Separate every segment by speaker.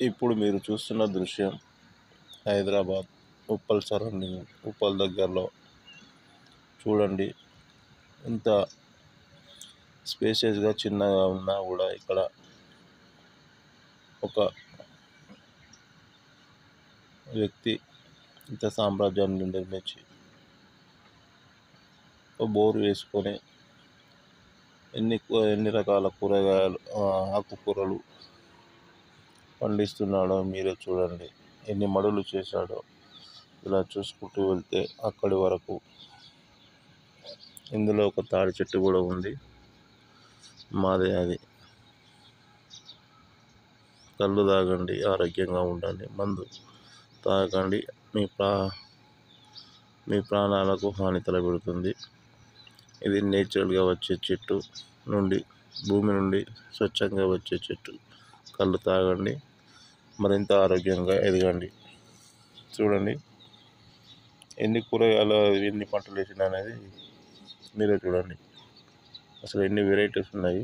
Speaker 1: ఇప్పుడు మీరు చూస్తున్న దృశ్యం హైదరాబాద్ ఉప్పల్ సరౌండింగ్, ఉప్పల్ దగ్గరలో. చూడండి, ఇంత స్పేషియస్గా చిన్నగా ఉన్నా కూడా ఇక్కడ ఒక వ్యక్తి ఇంత సామ్రాజ్యాన్ని నిర్మించి ఒక బోరు వేసుకొని ఎన్ని రకాల కూరగాయలు, ఆకుకూరలు పండిస్తున్నాడో మీరే చూడండి. ఎన్ని మడులు చేశాడో. ఇలా చూసుకుంటూ వెళ్తే అక్కడి వరకు. ఇందులో ఒక తాడి చెట్టు కూడా ఉంది, మాదే అది. కళ్ళు తాగండి, ఆరోగ్యంగా ఉండండి. మందు తాగండి, మీ ప్రాణాలకు హాని తలపెడుతుంది. ఇది నేచురల్గా వచ్చే చెట్టు నుండి, భూమి నుండి స్వచ్ఛంగా వచ్చే చెట్టు. కళ్ళు తాగండి, మరింత ఆరోగ్యంగా ఎదగండి. చూడండి, ఎన్ని కూరగాయలు, ఎన్ని పంటలు వేసిన అనేది మీరే చూడండి. అసలు ఎన్ని వెరైటీస్ ఉన్నాయి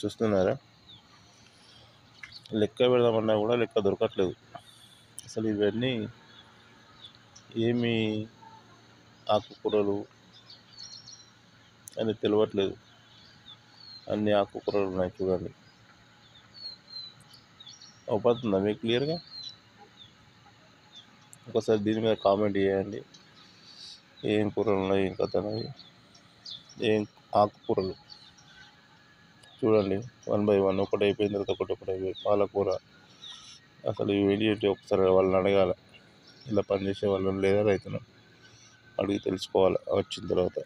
Speaker 1: చూస్తున్నారా? లెక్క పెడదామన్నా కూడా లెక్క దొరకట్లేదు. అసలు ఇవన్నీ ఏమి ఆకుకూరలు అని తెలియట్లేదు. అన్ని ఆకుకూరలు ఉన్నాయి చూడండి. అవుతుందా మీకు క్లియర్గా? ఒకసారి దీని మీద కామెంట్ చేయండి. ఏం కూరలు ఉన్నాయి, ఏం కథ ఉన్నాయి, ఏం ఆకుకూరలు చూడండి. 1 by 1 ఒకటి అయిపోయిన తర్వాత ఒకటి అయిపోయి పాలకూర. అసలు ఈ వీడియో ఒకసారి వాళ్ళని అడగాలి, ఇలా పనిచేసే వాళ్ళని లేదా రైతును అడిగి తెలుసుకోవాలి వచ్చిన తర్వాత.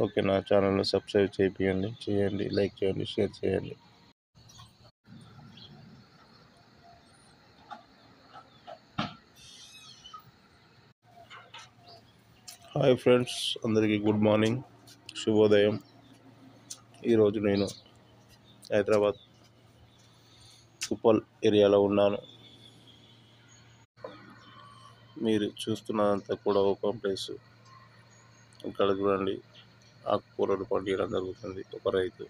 Speaker 1: ఓకే, నా ఛానల్ని సబ్స్క్రైబ్ చేయండి, లైక్ చేయండి, షేర్ చేయండి. హాయ్ ఫ్రెండ్స్, అందరికీ గుడ్ మార్నింగ్, శుభోదయం. ఈరోజు నేను హైదరాబాద్ ఉప్పల్ ఏరియాలో ఉన్నాను. మీరు చూస్తున్నదంతా కూడా ఓపెన్ ప్లేస్. ఇక్కడ చూడండి, ఆకుకూరలు పండించడం జరుగుతుంది. ఒక రైతు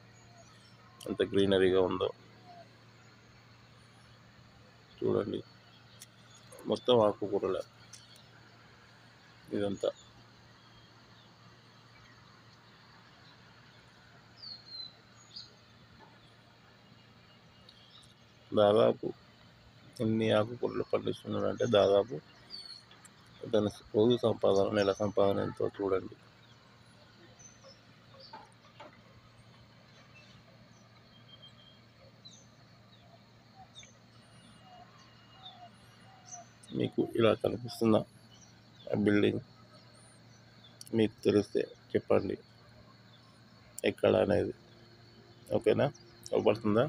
Speaker 1: ఎంత గ్రీనరీగా ఉందో చూడండి. మొత్తం ఆకుకూరలే ఇదంతా. దాదాపు ఎన్ని ఆకుకూరలు పండిస్తున్నాడంటే దాదాపు తన రోజు సంపాదన, నెల సంపాదన ఎంతో చూడండి. మీకు ఇలా కనిపిస్తున్న బిల్డింగ్ మీకు తెలిస్తే చెప్పండి ఎక్కడ అనేది. ఓకేనా? అవపడుతుందా?